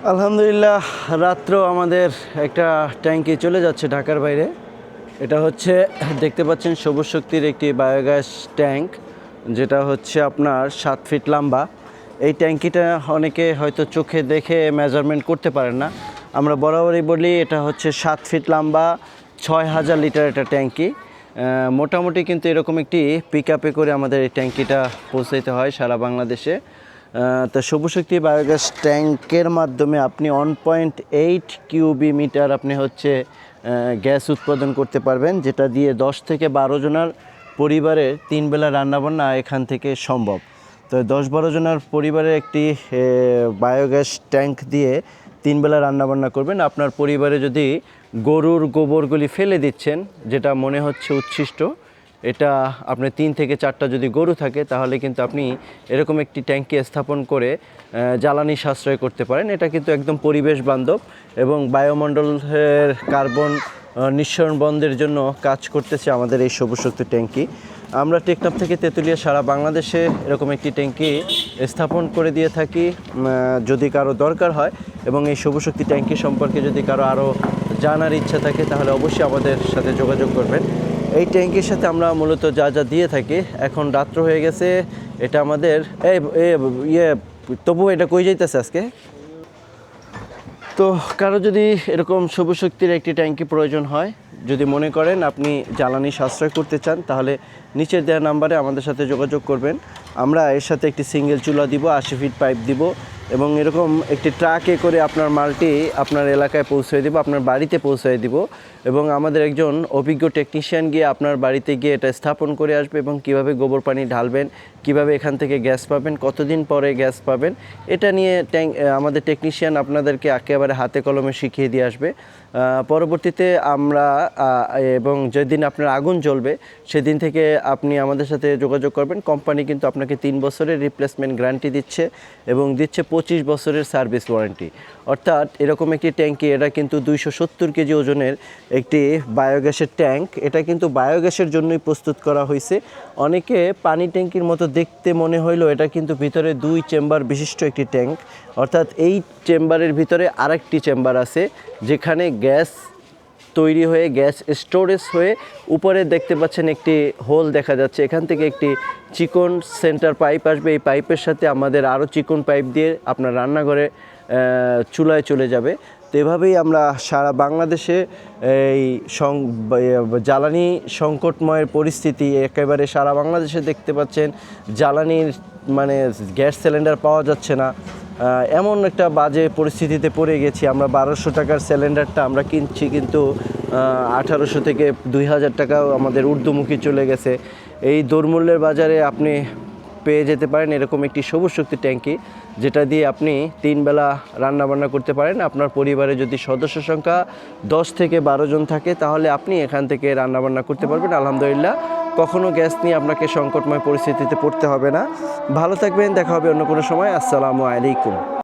আলহামদুলিল্লাহ, রাত্রেও আমাদের একটা ট্যাঙ্কি চলে যাচ্ছে ঢাকার বাইরে। এটা হচ্ছে দেখতে পাচ্ছেন সবুজ শক্তির একটি বায়োগ্যাস ট্যাঙ্ক, যেটা হচ্ছে আপনার 7 ফিট লম্বা। এই ট্যাঙ্কিটা অনেকে হয়তো চোখে দেখে মেজারমেন্ট করতে পারেন না। আমরা বরাবরই বলি এটা হচ্ছে 7 ফিট লম্বা, 6000 লিটার একটা ট্যাঙ্কি। মোটামুটি কিন্তু এরকম একটি পিক আপে করে আমাদের এই ট্যাঙ্কিটা পৌঁছাইতে হয় সারা বাংলাদেশে। তো সবুজ শক্তি বায়োগ্যাস ট্যাঙ্কের মাধ্যমে আপনি 1.8 কিউবি মিটার আপনি হচ্ছে গ্যাস উৎপাদন করতে পারবেন, যেটা দিয়ে 10 থেকে 12 জনের পরিবারের 3 বেলা রান্নাবান্না এখান থেকে সম্ভব। তো 10-12 জনের পরিবারের একটি বায়োগ্যাস ট্যাঙ্ক দিয়ে 3 বেলা রান্নাবান্না করবেন। আপনার পরিবারে যদি গরুর গোবরগুলি ফেলে দিচ্ছেন, যেটা মনে হচ্ছে উচ্ছিষ্ট, এটা আপনার 3 থেকে 4টা যদি গরু থাকে তাহলে কিন্তু আপনি এরকম একটি ট্যাঙ্কি স্থাপন করে জ্বালানি সাশ্রয় করতে পারেন। এটা কিন্তু একদম পরিবেশ বান্ধব এবং বায়ুমণ্ডলের কার্বন নিঃসরণ বন্ধের জন্য কাজ করতেছে আমাদের এই সবুজ শক্তি ট্যাঙ্কি। আমরা টেকনাফ থেকে তেঁতুলিয়া সারা বাংলাদেশে এরকম একটি ট্যাঙ্কি স্থাপন করে দিয়ে থাকি। যদি কারো দরকার হয় এবং এই সবুজ শক্তি ট্যাঙ্কি সম্পর্কে যদি কারো আরও জানার ইচ্ছা থাকে তাহলে অবশ্যই আমাদের সাথে যোগাযোগ করবেন। এই ট্যাঙ্কির সাথে আমরা মূলত যা যা দিয়ে থাকি, এখন রাত্র হয়ে গেছে, এটা আমাদের তবু এটা কই যাইতেছে আজকে। তো কারো যদি এরকম সবুজ শক্তির একটি ট্যাঙ্কি প্রয়োজন হয়, যদি মনে করেন আপনি জ্বালানি সাশ্রয় করতে চান, তাহলে নিচের দেওয়া নাম্বারে আমাদের সাথে যোগাযোগ করবেন। আমরা এর সাথে একটি সিঙ্গেল চুলা দিব, 80 ফিট পাইপ দিব এবং এরকম একটি ট্রাকে করে আপনার মালটি আপনার এলাকায় পৌঁছে দিব, আপনার বাড়িতে পৌঁছে দিব এবং আমাদের একজন অভিজ্ঞ টেকনিশিয়ান গিয়ে আপনার বাড়িতে গিয়ে এটা স্থাপন করে আসবে এবং কিভাবে গোবর পানি ঢালবেন, কিভাবে এখান থেকে গ্যাস পাবেন, কতদিন পরে গ্যাস পাবেন, এটা নিয়ে আমাদের টেকনিশিয়ান আপনাদেরকে একেবারে হাতে কলমে শিখিয়ে দিয়ে আসবে। পরবর্তীতে আমরা এবং যেদিন আপনার আগুন জ্বলবে সেদিন থেকে আপনি আমাদের সাথে যোগাযোগ করবেন। কোম্পানি কিন্তু আপনাকে 3 বছরের রিপ্লেসমেন্ট গ্যারান্টি দিচ্ছে এবং দিচ্ছে 25 বছরের সার্ভিস ওয়ারেন্টি। অর্থাৎ এরকম একটি ট্যাঙ্কি, এটা কিন্তু 270 কেজি ওজনের একটি বায়োগ্যাসের ট্যাঙ্ক। এটা কিন্তু বায়োগ্যাসের জন্যই প্রস্তুত করা হয়েছে। অনেকে পানি ট্যাঙ্কির মতো দেখতে মনে হইলো, এটা কিন্তু ভিতরে 2 চেম্বার বিশিষ্ট একটি ট্যাঙ্ক। অর্থাৎ এই চেম্বারের ভিতরে আরেকটি চেম্বার আছে, যেখানে গ্যাস তৈরি হয়ে গ্যাস স্টোরেজ হয়ে উপরে দেখতে পাচ্ছেন একটি হোল দেখা যাচ্ছে, এখান থেকে একটি চিকন সেন্টার পাইপ আসবে। এই পাইপের সাথে আমাদের আরও চিকন পাইপ দিয়ে আপনার রান্নাঘরে চুলায় চলে যাবে। তো এভাবেই আমরা সারা বাংলাদেশে এই জ্বালানি সংকটময়ের পরিস্থিতি, একেবারে সারা বাংলাদেশে দেখতে পাচ্ছেন জ্বালানির মানে গ্যাস সিলিন্ডার পাওয়া যাচ্ছে না, এমন একটা বাজে পরিস্থিতিতে পড়ে গেছি। আমরা 1200 টাকার সিলিন্ডারটা আমরা কিনছি, কিন্তু 1800 থেকে 2000 টাকাও আমাদের ঊর্ধ্বমুখী চলে গেছে। এই দরমূল্যের বাজারে আপনি পেয়ে যেতে পারেন এরকম একটি সবুজ শক্তি ট্যাঙ্কি, যেটা দিয়ে আপনি 3 বেলা রান্নাবান্না করতে পারেন। আপনার পরিবারে যদি সদস্য সংখ্যা 10 থেকে 12 জন থাকে তাহলে আপনি এখান থেকে রান্নাবান্না করতে পারবেন। আলহামদুলিল্লাহ, কখনো গ্যাস নিয়ে আপনাকে সংকটময় পরিস্থিতিতে পড়তে হবে না। ভালো থাকবেন, দেখা হবে অন্য কোনো সময়। আসসালামু আলাইকুম।